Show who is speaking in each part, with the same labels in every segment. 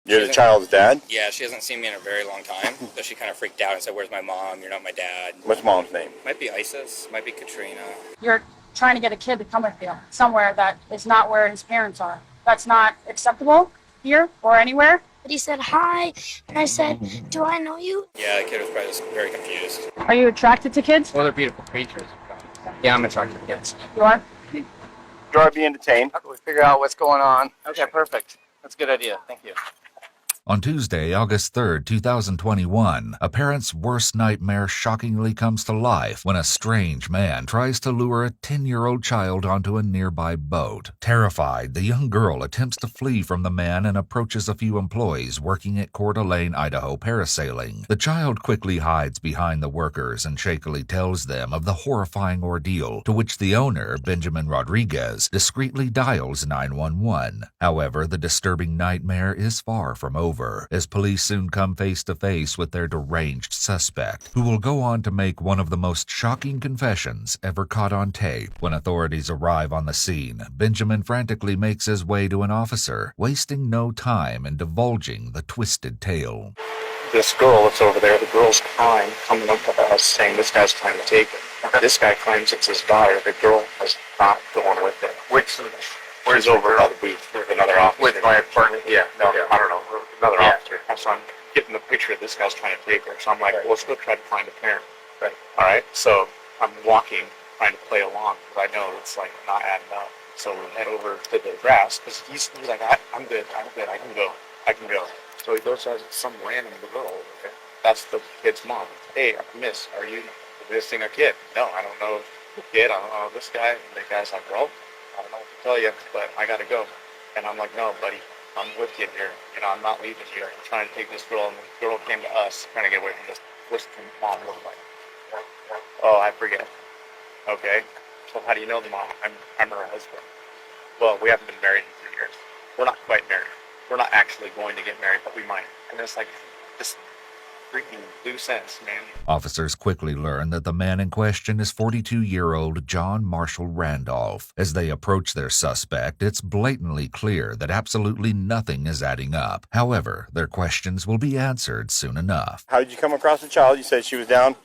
Speaker 1: You're the child's dad?
Speaker 2: Yeah, she hasn't seen me in a very long time, so she kind of freaked out and said, "Where's my mom? You're not my dad."
Speaker 1: What's mom's name?
Speaker 2: Might be Isis, might be Katrina.
Speaker 3: You're trying to get a kid to come with you somewhere that is not where his parents are. That's not acceptable here or anywhere.
Speaker 4: But he said hi, and I said, "Do I know you?"
Speaker 2: Yeah, the kid was probably just very confused.
Speaker 3: Are you attracted to kids?
Speaker 5: Well, they're beautiful creatures. Yeah, I'm attracted to kids.
Speaker 3: You are?
Speaker 1: You are being detained.
Speaker 5: How can we figure out what's going on? Okay, perfect. That's a good idea. Thank you.
Speaker 6: On Tuesday, August 3rd, 2021, a parent's worst nightmare shockingly comes to life when a strange man tries to lure a 10-year-old child onto a nearby boat. Terrified, the young girl attempts to flee from the man and approaches a few employees working at Coeur d'Alene, Idaho parasailing. The child quickly hides behind the workers and shakily tells them of the horrifying ordeal, to which the owner, Benjamin Rodriguez, discreetly dials 911. However, the disturbing nightmare is far from over, as police soon come face to face with their deranged suspect, who will go on to make one of the most shocking confessions ever caught on tape. When authorities arrive on the scene, Benjamin frantically makes his way to an officer, wasting no time in divulging the twisted tale.
Speaker 7: This girl that's over there, the girl's crying, coming up to us saying this guy's trying to take it. This guy claims it's his daughter. The girl is not going with it. Where's over on the booth with another officer?
Speaker 5: With my partner?
Speaker 7: Yeah, no, I don't know. Another officer. So I'm getting the picture of this guy's trying to take her. So I'm like, well, let's go try to find a parent.
Speaker 5: Right.
Speaker 7: All right. So I'm walking, trying to play along because I know it's like not adding up. So we head over to the grass because he's like, I'm good. I can go. So he goes to some random girl. Okay? That's the kid's mom. Hey, miss, are you missing a kid? No, I don't know the kid. I don't know this guy. And the guy's like, well, I don't know what to tell you, but I got to go. And I'm like, no, buddy, I'm with you here. You know, I'm not leaving you. I'm trying to take this girl, and the girl came to us, trying to get away from this. What's the mom look like? Oh, I forget. Okay. So how do you know the mom? I'm her husband. Well, we haven't been married in 3 years. We're not quite married. We're not actually going to get married, but we might. And it's like this freaking loose ends, man.
Speaker 6: Officers quickly learn that the man in question is 42-year-old John Marshall Randolph. As they approach their suspect, it's blatantly clear that absolutely nothing is adding up. However, their questions will be answered soon enough.
Speaker 1: How did you come across the child? You said she was down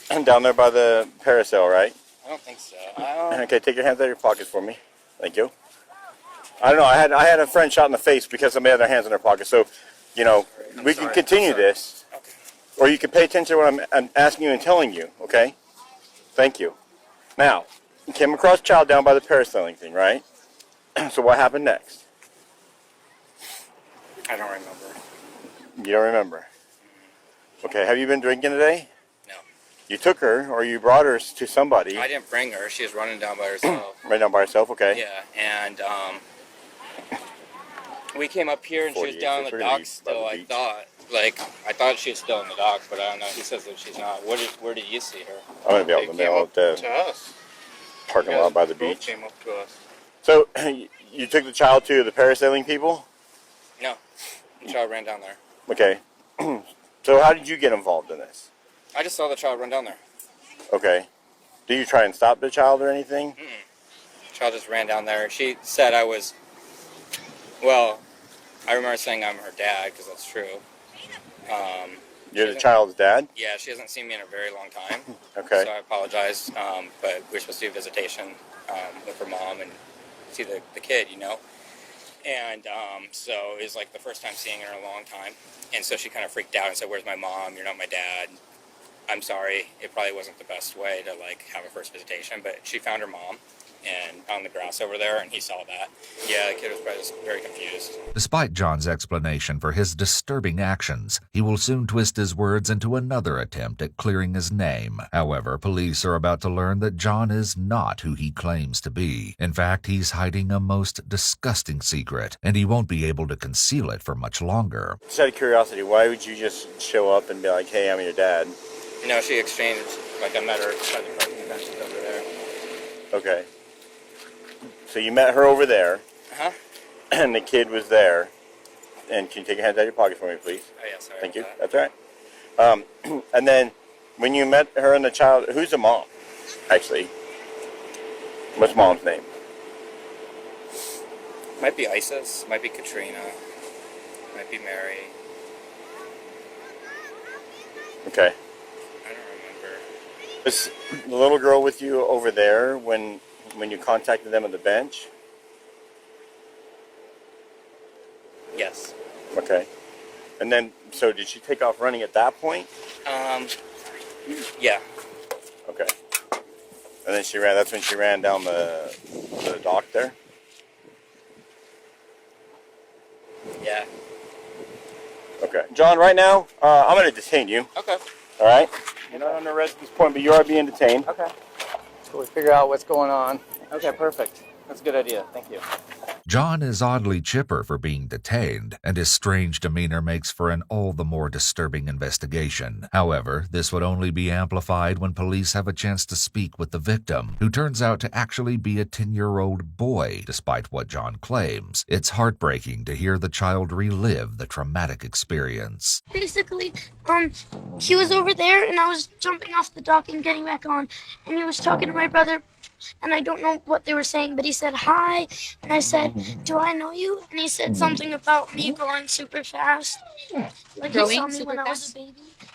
Speaker 1: there by the parasail, right?
Speaker 2: I don't think so.
Speaker 1: Okay, take your hands out of your pockets for me. Thank you. I don't know. I had a friend shot in the face because somebody had their hands in their pockets. So, you know, we can continue this, or you can pay attention to what I'm asking you and telling you. Okay. Thank you. Now, you came across child down by the parasailing thing, right? So what happened next?
Speaker 2: I don't remember.
Speaker 1: You don't remember. Okay. Have you been drinking today?
Speaker 2: No.
Speaker 1: You took her, or you brought her to somebody.
Speaker 2: I didn't bring her. She was running down by herself.
Speaker 1: Right down by herself. Okay.
Speaker 2: Yeah, and we came up here and she was down in the docks still. I thought she was still in the docks, but I don't know. He says that she's not. Where did you see her?
Speaker 1: I'm gonna be able to mail it
Speaker 7: To us.
Speaker 1: parking lot by the beach.
Speaker 7: Came up to us.
Speaker 1: So you took the child to the parasailing people?
Speaker 2: No, the child ran down there.
Speaker 1: Okay. So how did you get involved in this?
Speaker 2: I just saw the child run down there.
Speaker 1: Okay. Did you try and stop the child or anything?
Speaker 2: The child just ran down there. She said I was. Well, I remember saying I'm her dad because that's true.
Speaker 1: You're the child's dad?
Speaker 2: Yeah, she hasn't seen me in a very long time.
Speaker 1: Okay.
Speaker 2: So I apologize. But we're supposed to do a visitation with her mom and see the kid, you know. And so it was like the first time seeing her in a long time. And so she kind of freaked out and said, "Where's my mom? You're not my dad." I'm sorry. It probably wasn't the best way to like have a first visitation, but she found her mom and on the grass over there, and he saw that. Yeah, the kid was probably just very confused.
Speaker 6: Despite John's explanation for his disturbing actions, he will soon twist his words into another attempt at clearing his name. However, police are about to learn that John is not who he claims to be. In fact, he's hiding a most disgusting secret, and he won't be able to conceal it for much longer.
Speaker 1: Just out of curiosity, why would you just show up and be like, "Hey, I'm your dad"?
Speaker 2: You know, she exchanged, like I met her by the parking benches over there.
Speaker 1: Okay. So you met her over there, and the kid was there. And can you take your hands out of your pockets for me, please?
Speaker 2: Oh, yeah, sorry.
Speaker 1: Thank you. That's all right. And then when you met her and the child, who's the mom, actually? What's mom's name?
Speaker 2: Might be Isis, might be Katrina. Might be Mary.
Speaker 1: Okay.
Speaker 2: I don't remember.
Speaker 1: Was the little girl with you over there when you contacted them at the bench?
Speaker 2: Yes.
Speaker 1: Okay. And then, so did she take off running at that point?
Speaker 2: Yeah.
Speaker 1: Okay. And then that's when she ran down the dock there?
Speaker 2: Yeah.
Speaker 1: Okay. John, right now, I'm going to detain you.
Speaker 5: Okay.
Speaker 1: All right? You're not under arrest at this point, but you are being detained.
Speaker 5: Okay. So we figure out what's going on. Okay, perfect. That's a good idea. Thank you.
Speaker 6: John is oddly chipper for being detained, and his strange demeanor makes for an all the more disturbing investigation. However, this would only be amplified when police have a chance to speak with the victim, who turns out to actually be a 10-year-old boy, despite what John claims. It's heartbreaking to hear the child relive the traumatic experience.
Speaker 4: Basically, he was over there and I was jumping off the dock and getting back on, and he was talking to my brother, and I don't know what they were saying, but he said hi, and I said, do I know you? And he said something about me growing super fast, like he saw me when I was a baby,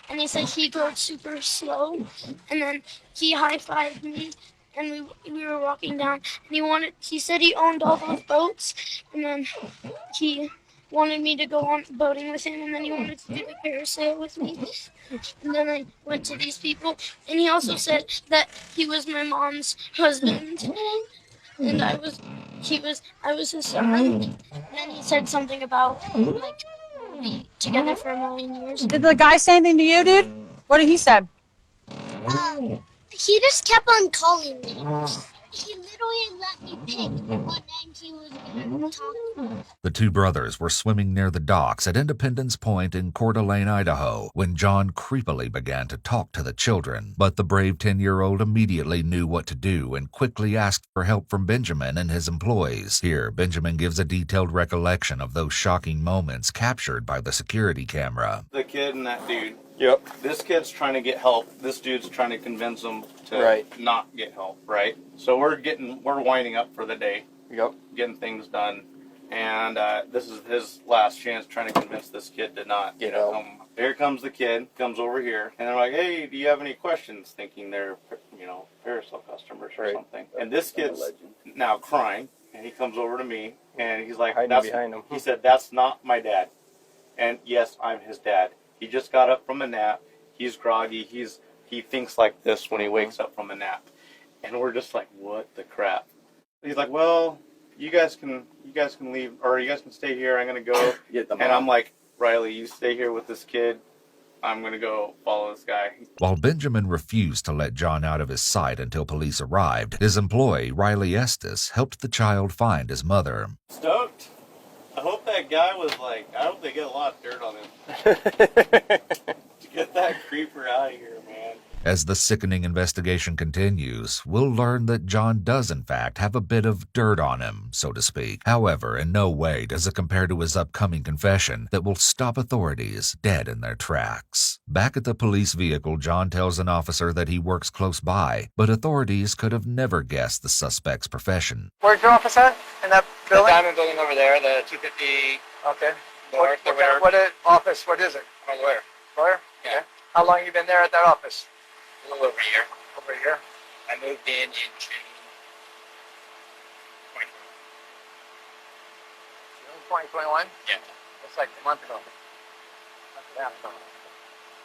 Speaker 4: and he said he grew super slow, and then he high-fived me, and we were walking down, and he said he owned all those boats, and then he wanted me to go on boating with him, and then he wanted to do the parasail with me. And then I went to these people, and he also said that he was my mom's husband, and I was his son. And then he said something about like be together for 1,000,000 years.
Speaker 3: Did the guy say anything to you, dude? What did he say?
Speaker 4: He just kept on calling me. He literally let me pick what name he was going to talk.
Speaker 6: The two brothers were swimming near the docks at Independence Point in Coeur d'Alene, Idaho, when John creepily began to talk to the children. But the brave 10-year-old immediately knew what to do and quickly asked for help from Benjamin and his employees. Here, Benjamin gives a detailed recollection of those shocking moments captured by the security camera.
Speaker 8: The kid and that dude.
Speaker 1: Yep.
Speaker 8: This kid's trying to get help. This dude's trying to convince him to not get help, right? So we're winding up for the day.
Speaker 1: Yep.
Speaker 8: Getting things done. And this is his last chance trying to convince this kid to not get help. Here comes the kid, comes over here, and they're like, hey, do you have any questions? Thinking they're, Parasol customers or something. And this kid's now crying, and he comes over to me, and he's like, he said, that's not my dad. And yes, I'm his dad. He just got up from a nap. He's groggy. He thinks like this when he wakes up from a nap. And we're just like, what the crap? He's like, well, you guys can leave, or you guys can stay here. I'm gonna go. And I'm like, Riley, you stay here with this kid. I'm gonna go follow this guy.
Speaker 6: While Benjamin refused to let John out of his sight until police arrived, his employee, Riley Estes, helped the child find his mother.
Speaker 8: Stoked. I hope that guy I hope they get a lot of dirt on him. To get that creeper out of here, man.
Speaker 6: As the sickening investigation continues, we'll learn that John does in fact have a bit of dirt on him, so to speak. However, in no way does it compare to his upcoming confession that will stop authorities dead in their tracks. Back at the police vehicle, John tells an officer that he works close by, but authorities could have never guessed the suspect's profession.
Speaker 5: Where's your office at? In that building?
Speaker 2: The diamond building over there, the 250
Speaker 5: Okay.
Speaker 2: north or whatever.
Speaker 5: Office? What is it?
Speaker 2: I'm a lawyer.
Speaker 5: Lawyer?
Speaker 2: Yeah.
Speaker 5: Okay. How long you been there at that office?
Speaker 2: A little over a year.
Speaker 5: Over a year.
Speaker 2: I moved in June
Speaker 5: 2021?
Speaker 2: Yeah.
Speaker 5: That's like a month ago. Yeah.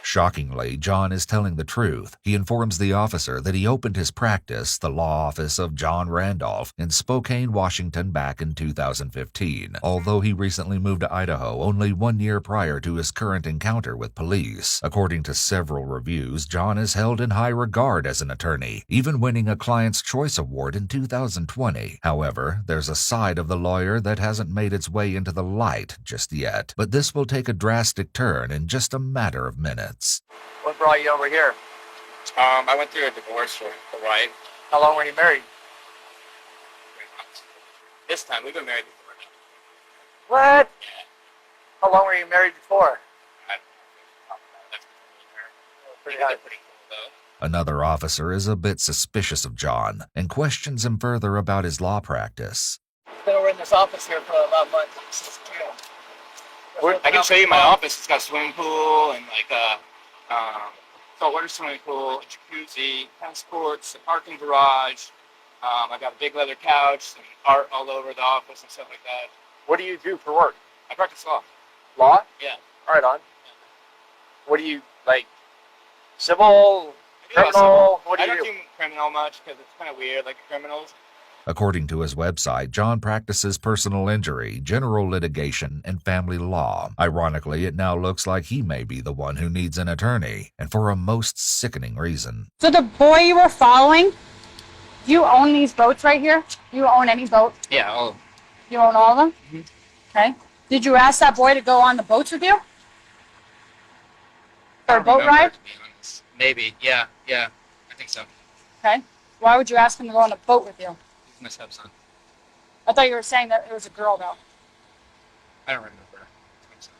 Speaker 6: Shockingly, John is telling the truth. He informs the officer that he opened his practice, the law office of John Randolph, in Spokane, Washington back in 2015, although he recently moved to Idaho only 1 year prior to his current encounter with police. According to several reviews, John is held in high regard as an attorney, even winning a Client's Choice Award in 2020. However, there's a side of the lawyer that hasn't made its way into the light just yet, but this will take a drastic turn in just a matter of minutes.
Speaker 5: What brought you over here?
Speaker 2: I went through a divorce with the wife.
Speaker 5: How long were you married?
Speaker 2: 3 months. This time, we've been married before.
Speaker 5: What?
Speaker 2: Yeah.
Speaker 5: How long were you married before?
Speaker 2: That's
Speaker 5: Pretty
Speaker 2: they're
Speaker 5: high.
Speaker 2: pretty cool, though.
Speaker 6: Another officer is a bit suspicious of John and questions him further about his law practice.
Speaker 5: Been over in this office here for about a month. Since June.
Speaker 2: I can show you my office. It's got a swimming pool and like saltwater swimming pool, a jacuzzi, tennis courts, a parking garage. I got a big leather couch and art all over the office and stuff like that.
Speaker 5: What do you do for work?
Speaker 2: I practice law.
Speaker 5: Law?
Speaker 2: Yeah.
Speaker 5: Right on. What do you, like, civil,
Speaker 2: I do a lot of
Speaker 5: criminal?
Speaker 2: civil.
Speaker 5: What do
Speaker 2: I
Speaker 5: you
Speaker 2: don't
Speaker 5: do?
Speaker 2: do criminal much because it's kind of weird, like the criminals.
Speaker 6: According to his website, John practices personal injury, general litigation, and family law. Ironically, it now looks like he may be the one who needs an attorney, and for a most sickening reason.
Speaker 3: So the boy you were following, do you own these boats right here? Do you own any boat?
Speaker 2: Yeah. All
Speaker 3: You own all of them?
Speaker 2: Mhm.
Speaker 3: Okay. Did you ask that boy to go on the boats with you? For a boat ride?
Speaker 2: To be honest. Maybe. Yeah. Yeah. I think so.
Speaker 3: Okay. Why would you ask him to go on a boat with you?
Speaker 2: He's my stepson.
Speaker 3: I thought you were saying that it was a girl though.
Speaker 2: I don't remember. I'm sorry.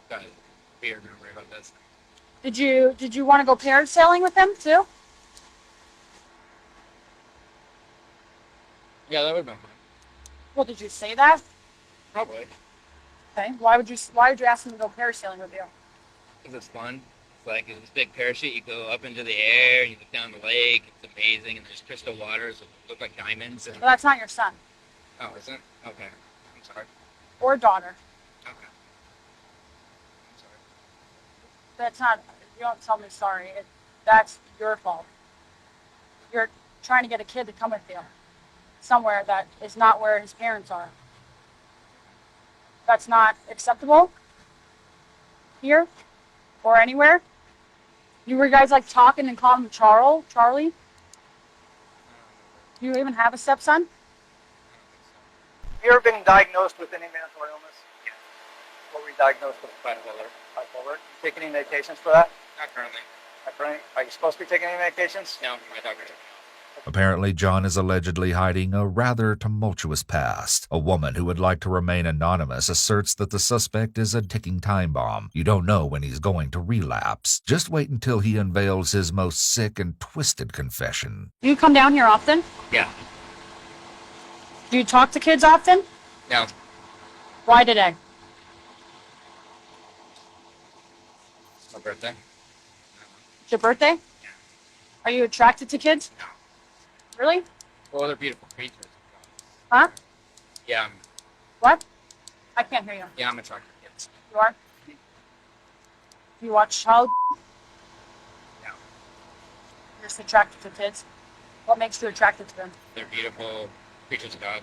Speaker 2: Got it. Weird memory about this.
Speaker 3: Did you want to go parasailing with him too?
Speaker 2: Yeah, that would have been fun.
Speaker 3: Well, did you say that?
Speaker 2: Probably.
Speaker 3: Okay. Why would you ask him to go parasailing with you?
Speaker 2: Because it's fun. It's like this big parachute. You go up into the air, and you look down the lake. It's amazing, and there's crystal waters that look like diamonds. And
Speaker 3: Well, that's not your son
Speaker 2: oh, isn't it? Okay. I'm sorry.
Speaker 3: or daughter.
Speaker 2: Okay. I'm sorry.
Speaker 3: That's not. You don't tell me sorry. That's your fault. You're trying to get a kid to come with you somewhere that is not where his parents are. That's not acceptable here or anywhere. You were guys like talking and calling him Charlie. Do you even have a stepson?
Speaker 5: Have you ever been diagnosed with any mental illness?
Speaker 2: Yeah.
Speaker 5: What were you diagnosed with?
Speaker 2: Bipolar.
Speaker 5: Bipolar. You take any medications for that?
Speaker 2: Not currently.
Speaker 5: Are you supposed to be taking any medications?
Speaker 2: No, my doctor took me off.
Speaker 6: Apparently, John is allegedly hiding a rather tumultuous past. A woman who would like to remain anonymous asserts that the suspect is a ticking time bomb. You don't know when he's going to relapse. Just wait until he unveils his most sick and twisted confession.
Speaker 3: Do you come down here often?
Speaker 2: Yeah.
Speaker 3: Do you talk to kids often?
Speaker 2: No.
Speaker 3: Why today?
Speaker 2: It's my birthday.
Speaker 3: It's your birthday?
Speaker 2: Yeah.
Speaker 3: Are you attracted to kids?
Speaker 2: No.
Speaker 3: Really?
Speaker 2: Well, they're beautiful creatures.
Speaker 3: Huh?
Speaker 2: Yeah.
Speaker 3: What? I can't hear you.
Speaker 2: Yeah, I'm attracted to kids.
Speaker 3: You are? You watch child?
Speaker 2: No.
Speaker 3: You're just attracted to kids? What makes you attracted to them?
Speaker 2: They're beautiful creatures of God.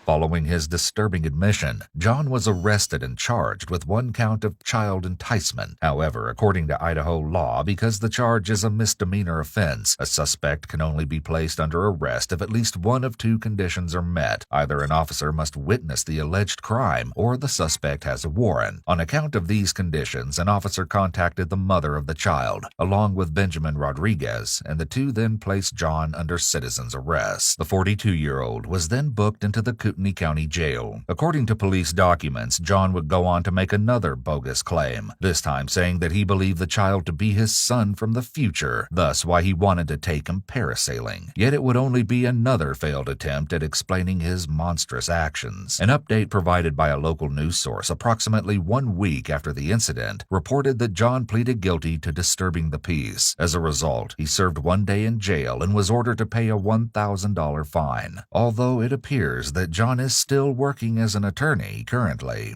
Speaker 6: Following his disturbing admission, John was arrested and charged with one count of child enticement. However, according to Idaho law, because the charge is a misdemeanor offense, a suspect can only be placed under arrest if at least one of two conditions are met. Either an officer must witness the alleged crime, or the suspect has a warrant. On account of these conditions, an officer contacted the mother of the child, along with Benjamin Rodriguez, and the two then placed John under citizen's arrest. The 42-year-old was then booked into the Kootenai County Jail. According to police documents, John would go on to make another bogus claim, this time saying that he believed the child to be his son from the future, thus why he wanted to take him parasailing. Yet it would only be another failed attempt at explaining his monstrous actions. An update provided by a local news source approximately 1 week after the incident reported that John pleaded guilty to disturbing the peace. As a result, he served 1 day in jail and was ordered to pay a $1,000 fine, although it appears that John is still working as an attorney currently.